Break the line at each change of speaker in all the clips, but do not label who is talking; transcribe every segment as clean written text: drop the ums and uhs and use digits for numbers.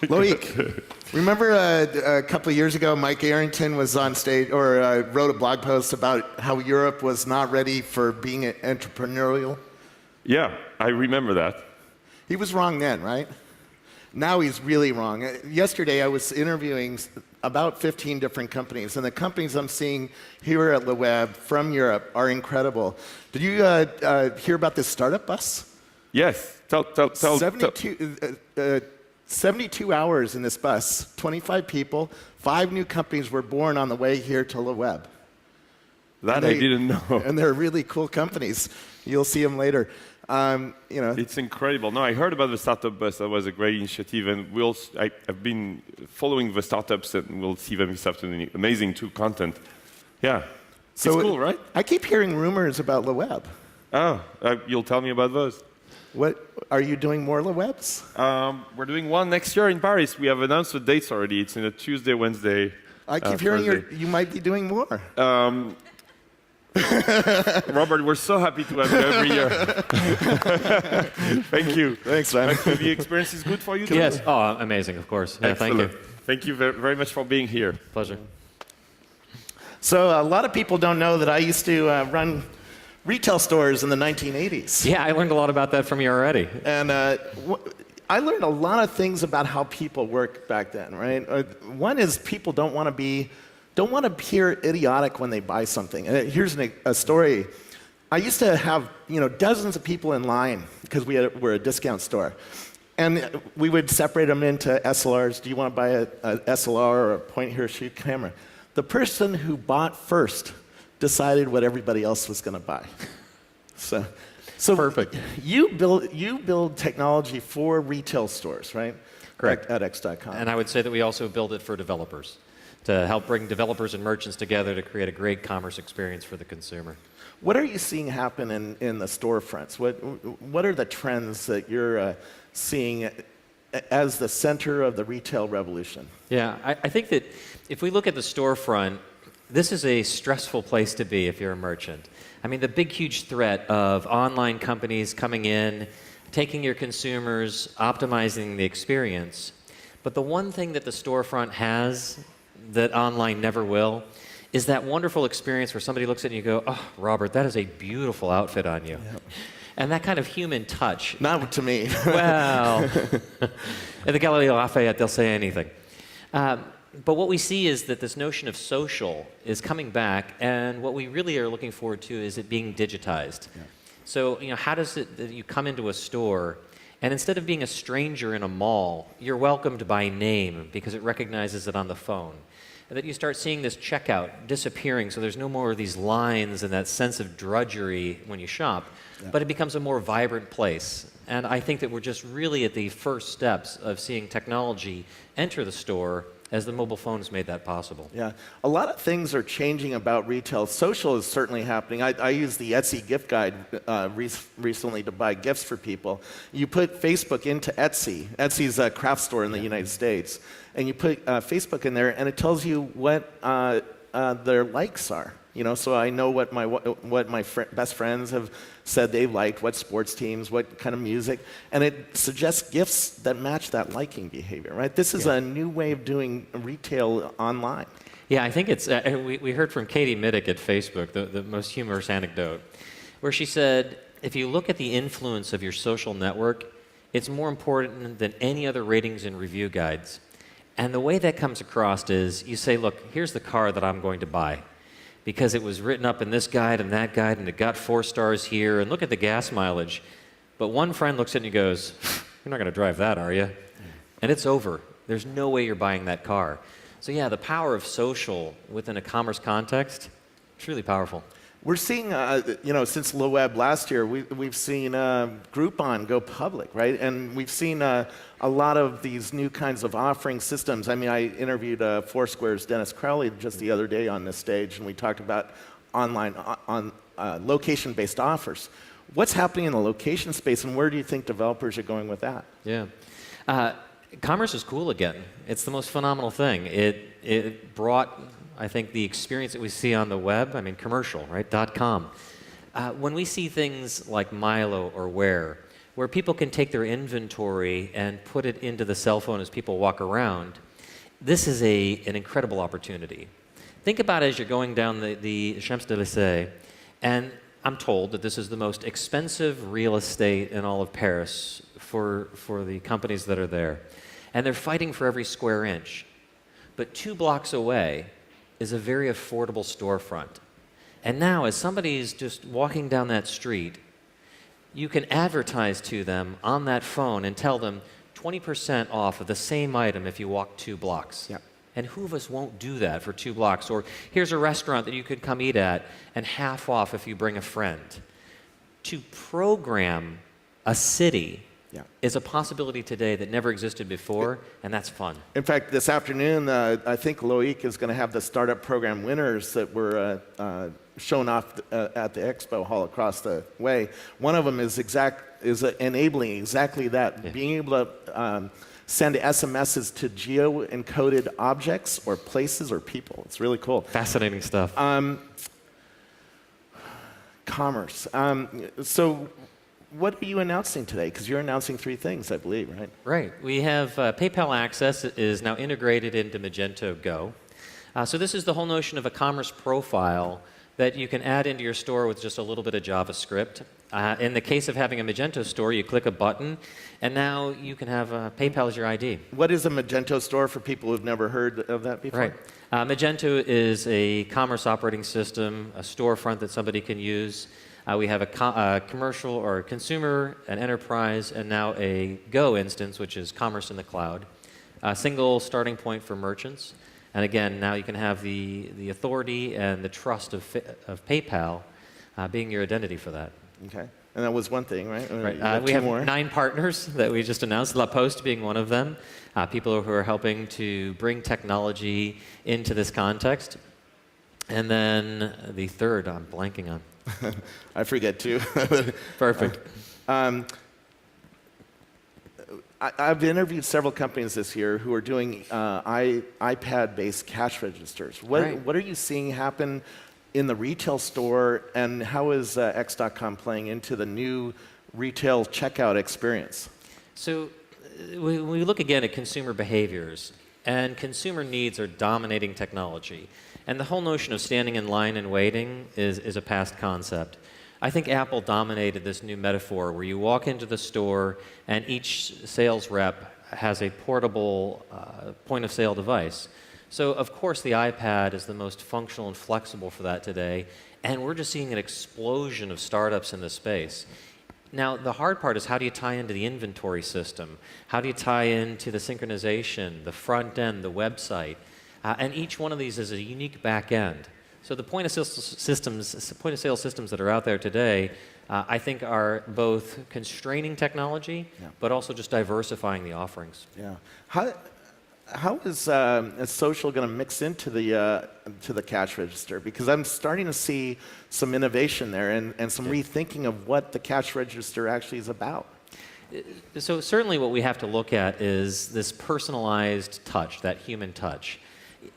Loic, remember a couple of years ago, Mike Arrington was on stage, or wrote a blog post about how Europe was not ready for being entrepreneurial?
Yeah, I remember that.
He was wrong then, right? Now he's really wrong. Yesterday, I was interviewing about 15 different companies, and the companies I'm seeing here at LeWeb from Europe are incredible. Did you hear about this startup bus?
Yes. Tell.
72 hours in this bus, 25 people, 5 new companies were born on the way here to LeWeb.
That I didn't know.
And they're really cool companies. You'll see them later.
It's incredible. No, I heard about the startup bus. That was a great initiative, and I've been following the startups, and we'll see them this afternoon. Amazing too content. Yeah, so it's cool, right?
I keep hearing rumors about LeWeb.
Oh, you'll tell me about those.
What are you doing more LeWebs?
We're doing one next year in Paris. We have announced the dates already. It's in a Tuesday, Wednesday.
I keep hearing you might be doing more.
Robert, we're so happy to have you every year. Thank you.
Thanks, man.
The experience is good for you too?
Yes. Oh, amazing, of course. Yeah, thank you.
Thank you very much for being here.
Pleasure.
So a lot of people don't know that I used to run retail stores in the 1980s.
Yeah, I learned a lot about that from you already.
And I learned a lot of things about how people work back then, right? One is people don't want to appear idiotic when they buy something. And here's a story. I used to have dozens of people in line because we're a discount store. And we would separate them into SLRs. Do you want to buy a SLR or a point-here-shoot camera? The person who bought first decided what everybody else was going to buy. So
perfect.
You build technology for retail stores, right?
Correct.
At X.com.
And I would say that we also build it for developers, to help bring developers and merchants together to create a great commerce experience for the consumer.
What are you seeing happen in the storefronts? What are the trends that you're seeing as the center of the retail revolution?
Yeah, I think that if we look at the storefront, this is a stressful place to be if you're a merchant. I mean, the big, huge threat of online companies coming in, taking your consumers, optimizing the experience. But the one thing that the storefront has that online never will is that wonderful experience where somebody looks at you and you go, oh, Robert, that is a beautiful outfit on you. Yep. And that kind of human touch.
Not to me.
Well, at the Galileo Lafayette, they'll say anything. But what we see is that this notion of social is coming back, and what we really are looking forward to is it being digitized. Yeah. So, how does it that you come into a store, and instead of being a stranger in a mall, you're welcomed by name because it recognizes it on the phone. And that you start seeing this checkout disappearing, so there's no more of these lines and that sense of drudgery when you shop, but it becomes a more vibrant place. And I think that we're just really at the first steps of seeing technology enter the store as the mobile phones made that possible.
Yeah, a lot of things are changing about retail. Social is certainly happening. I used the Etsy gift guide recently to buy gifts for people. You put Facebook into Etsy. Etsy's a craft store in the United States. And you put Facebook in there, and it tells you what their likes are. So I know what my best friends have said they liked, what sports teams, what kind of music, and it suggests gifts that match that liking behavior, right? This is a new way of doing retail online.
Yeah, I think it's, we heard from Katie Middick at Facebook, the most humorous anecdote, where she said, if you look at the influence of your social network, it's more important than any other ratings and review guides. And the way that comes across is, you say, look, here's the car that I'm going to buy, because it was written up in this guide and that guide, and it got 4 stars here, and look at the gas mileage. But one friend looks at it and he goes, you're not going to drive that, are you? And it's over. There's no way you're buying that car. So yeah, the power of social within a commerce context, it's really powerful.
We're seeing, since LeWeb last year, we've seen Groupon go public, right? And we've seen a lot of these new kinds of offering systems. I mean, I interviewed Foursquare's Dennis Crowley just the other day on this stage, and we talked about online, location-based offers. What's happening in the location space, and where do you think developers are going with that?
Yeah. Commerce is cool again. It's the most phenomenal thing. It brought, I think, the experience that we see on the web, I mean, commercial, right, .com. When we see things like Milo or Where, where people can take their inventory and put it into the cell phone as people walk around, this is an incredible opportunity. Think about it as you're going down the Champs-Élysées, and I'm told that this is the most expensive real estate in all of Paris for the companies that are there. And they're fighting for every square inch. But 2 blocks away is a very affordable storefront. And now, as somebody's just walking down that street, you can advertise to them on that phone and tell them 20% off of the same item if you walk 2 blocks.
Yeah.
And who of us won't do that for 2 blocks? Or here's a restaurant that you could come eat at and half off if you bring a friend. To program a city is a possibility today that never existed before, and that's fun.
In fact, this afternoon, I think Loic is going to have the startup program winners that were shown off at the expo hall across the way. One of them is enabling exactly that, being able to send SMSs to geo-encoded objects or places or people. It's really cool.
Fascinating stuff.
Commerce. So what are you announcing today? Because you're announcing 3 things, I believe, right?
Right. We have PayPal Access is now integrated into Magento Go. So this is the whole notion of a commerce profile that you can add into your store with just a little bit of JavaScript. In the case of having a Magento store, you click a button, and now you can have PayPal as your ID.
What is a Magento store for people who've never heard of that before?
Right. Magento is a commerce operating system, a storefront that somebody can use. We have a commercial or consumer, an enterprise, and now a Go instance, which is commerce in the cloud. A single starting point for merchants. And again, now you can have the authority and the trust of PayPal being your identity for that.
Okay. And that was one thing, right?
Right. We have 9 partners that we just announced, La Poste being one of them. People who are helping to bring technology into this context. And then the third, I'm blanking on.
I forget too.
Perfect.
I've interviewed several companies this year who are doing iPad-based cash registers. What are you seeing happen in the retail store, and how is X.com playing into the new retail checkout experience?
So we look again at consumer behaviors, and consumer needs are dominating technology. And the whole notion of standing in line and waiting is a past concept. I think Apple dominated this new metaphor where you walk into the store and each sales rep has a portable point-of-sale device. So, of course, the iPad is the most functional and flexible for that today, and we're just seeing an explosion of startups in this space. Now, the hard part is how do you tie into the inventory system? How do you tie into the synchronization, the front end, the website? And each one of these is a unique back end. So the point-of-sale systems that are out there today, I think are both constraining technology, but also just diversifying the offerings.
Yeah. How is social going to mix into the cash register? Because I'm starting to see some innovation there and some rethinking of what the cash register actually is about.
So certainly what we have to look at is this personalized touch, that human touch.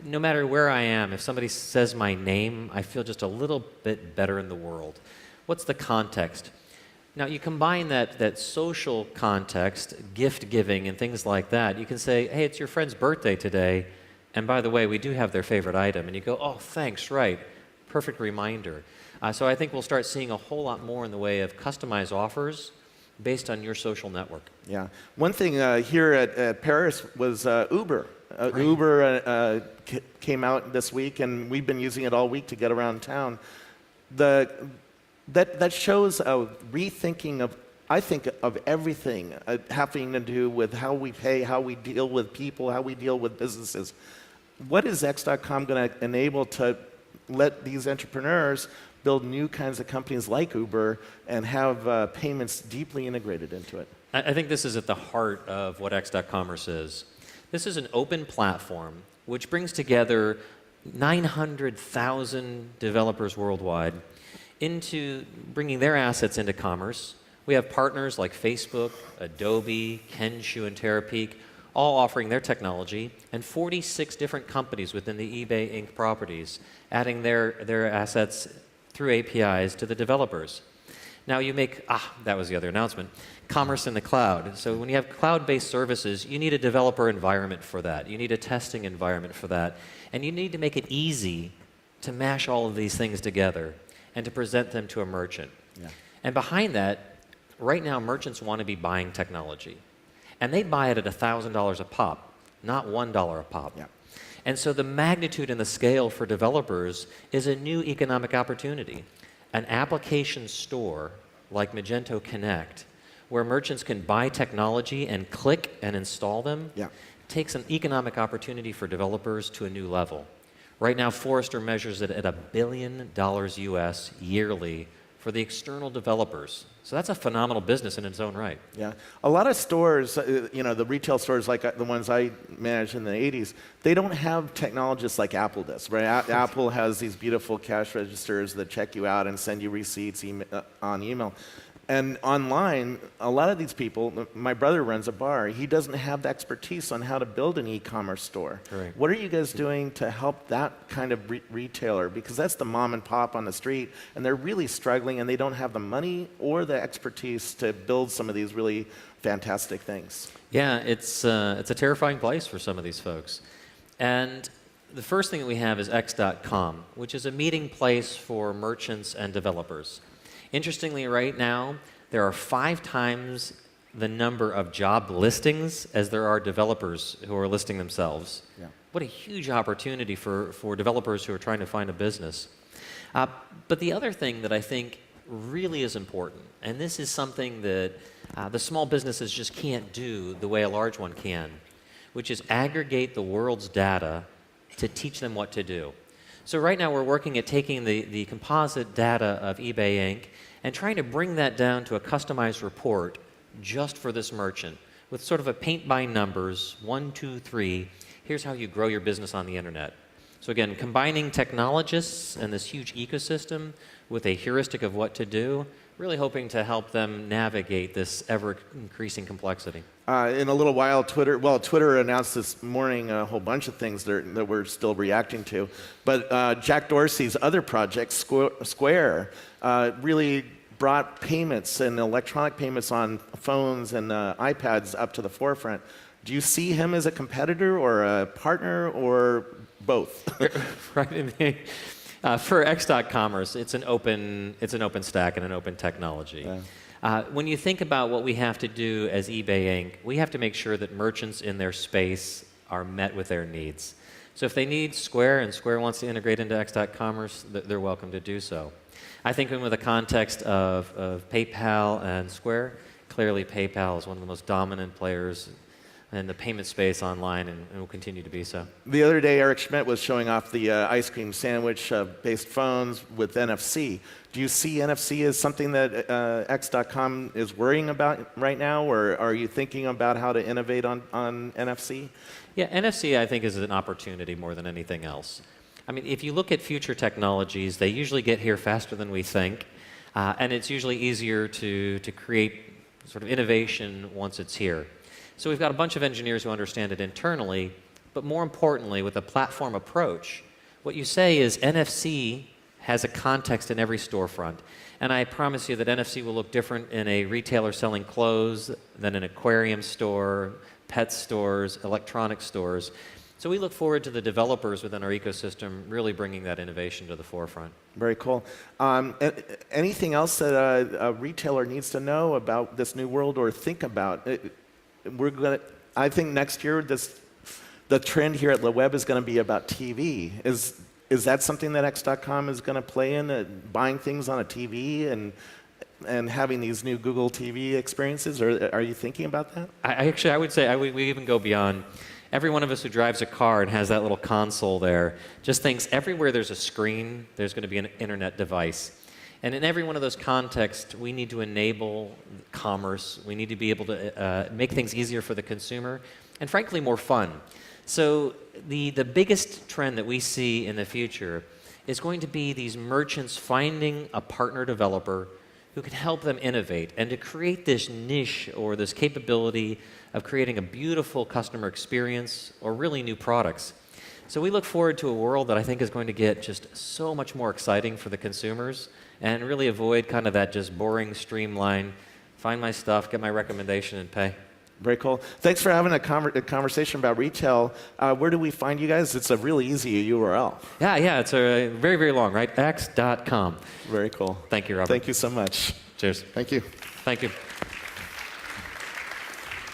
No matter where I am, if somebody says my name, I feel just a little bit better in the world. What's the context? Now, you combine that social context, gift giving and things like that. You can say, hey, it's your friend's birthday today, and by the way, we do have their favorite item. And you go, oh, thanks, right. Perfect reminder. So I think we'll start seeing a whole lot more in the way of customized offers based on your social network.
Yeah. One thing here at Paris was Uber. Right. Uber came out this week, and we've been using it all week to get around town. That shows a rethinking of, I think, of everything having to do with how we pay, how we deal with people, how we deal with businesses. What is X.com going to enable to let these entrepreneurs build new kinds of companies like Uber and have payments deeply integrated into it?
I think this is at the heart of what X.commerce is. This is an open platform which brings together 900,000 developers worldwide into bringing their assets into commerce. We have partners like Facebook, Adobe, Kensho, and Terapeak, all offering their technology, and 46 different companies within the eBay Inc. properties, adding their assets through APIs to the developers. Now you make, that was the other announcement, commerce in the cloud. So when you have cloud-based services, you need a developer environment for that. You need a testing environment for that. And you need to make it easy to mash all of these things together and to present them to a merchant.
Yeah.
And behind that, right now merchants want to be buying technology. And they buy it at $1,000 a pop, not $1 a pop.
Yeah.
And so the magnitude and the scale for developers is a new economic opportunity. An application store like Magento Connect, where merchants can buy technology and click and install them, takes an economic opportunity for developers to a new level. Right now, Forrester measures it at $1 billion US yearly for the external developers. So that's a phenomenal business in its own right.
Yeah, a lot of stores, you know, the retail stores like the ones I managed in the 80s, they don't have technologists like Apple does, right? Apple has these beautiful cash registers that check you out and send you receipts on email. And online, a lot of these people, my brother runs a bar, he doesn't have the expertise on how to build an e-commerce store.
Right.
What are you guys doing to help that kind of retailer? Because that's the mom and pop on the street, and they're really struggling, and they don't have the money or the expertise to build some of these really fantastic things.
Yeah, it's a terrifying place for some of these folks. And the first thing that we have is X.com, which is a meeting place for merchants and developers. Interestingly, right now, there are 5 times the number of job listings as there are developers who are listing themselves.
Yeah.
What a huge opportunity for developers who are trying to find a business. But the other thing that I think really is important, and this is something that the small businesses just can't do the way a large one can, which is aggregate the world's data to teach them what to do. So right now we're working at taking the composite data of eBay Inc. and trying to bring that down to a customized report just for this merchant with sort of a paint by numbers, 1, 2, 3, here's how you grow your business on the internet. So again, combining technologists and this huge ecosystem with a heuristic of what to do, really hoping to help them navigate this ever-increasing complexity.
In a little while, Twitter announced this morning a whole bunch of things that we're still reacting to. But Jack Dorsey's other project, Square, really brought payments and electronic payments on phones and iPads up to the forefront. Do you see him as a competitor or a partner or both?
Right. For X.commerce, it's an open stack and an open technology. Yeah. When you think about what we have to do as eBay Inc., we have to make sure that merchants in their space are met with their needs. So if they need Square and Square wants to integrate into X.commerce, they're welcome to do so. I think in the context of PayPal and Square, clearly PayPal is one of the most dominant players in the payment space online and will continue to be so.
The other day, Eric Schmidt was showing off the ice cream sandwich-based phones with NFC. Do you see NFC as something that X.com is worrying about right now, or are you thinking about how to innovate on NFC?
Yeah, NFC I think is an opportunity more than anything else. I mean, if you look at future technologies, they usually get here faster than we think, and it's usually easier to create sort of innovation once it's here. So we've got a bunch of engineers who understand it internally, but more importantly, with a platform approach, what you say is NFC has a context in every storefront. And I promise you that NFC will look different in a retailer selling clothes than an aquarium store, pet stores, electronic stores. So we look forward to the developers within our ecosystem really bringing that innovation to the forefront.
Very cool. Anything else that a retailer needs to know about this new world or think about? I think next year the trend here at LeWeb is going to be about TV. Is that something that X.com is going to play in, buying things on a TV and having these new Google TV experiences? Or are you thinking about that?
I would say we even go beyond. Every one of us who drives a car and has that little console there just thinks everywhere there's a screen, there's going to be an internet device. And in every one of those contexts, we need to enable commerce. We need to be able to make things easier for the consumer and, frankly, more fun. So the biggest trend that we see in the future is going to be these merchants finding a partner developer who can help them innovate and to create this niche or this capability of creating a beautiful customer experience or really new products. So we look forward to a world that I think is going to get just so much more exciting for the consumers and really avoid kind of that just boring, streamline, find my stuff, get my recommendation, and pay.
Very cool. Thanks for having a conversation about retail. Where do we find you guys? It's a really easy URL.
Yeah, it's a very, very long, right? X.com.
Very cool.
Thank you, Robert.
Thank you so much.
Cheers.
Thank you.
Thank you.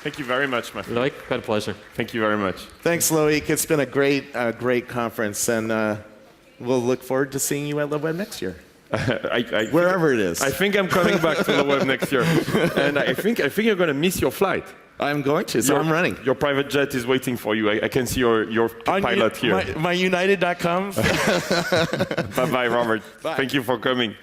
Thank you very much, my friend.
Loic, quite a pleasure.
Thank you very much.
Thanks, Loic. It's been a great conference, and we'll look forward to seeing you at LeWeb next year. Wherever it is.
I think I'm coming back to LeWeb next year, and I think you're going to miss your flight.
I'm going to, so I'm running.
Your private jet is waiting for you. I can see your pilot here.
My United.com.
Bye-bye, Robert.
Bye.
Thank you for coming.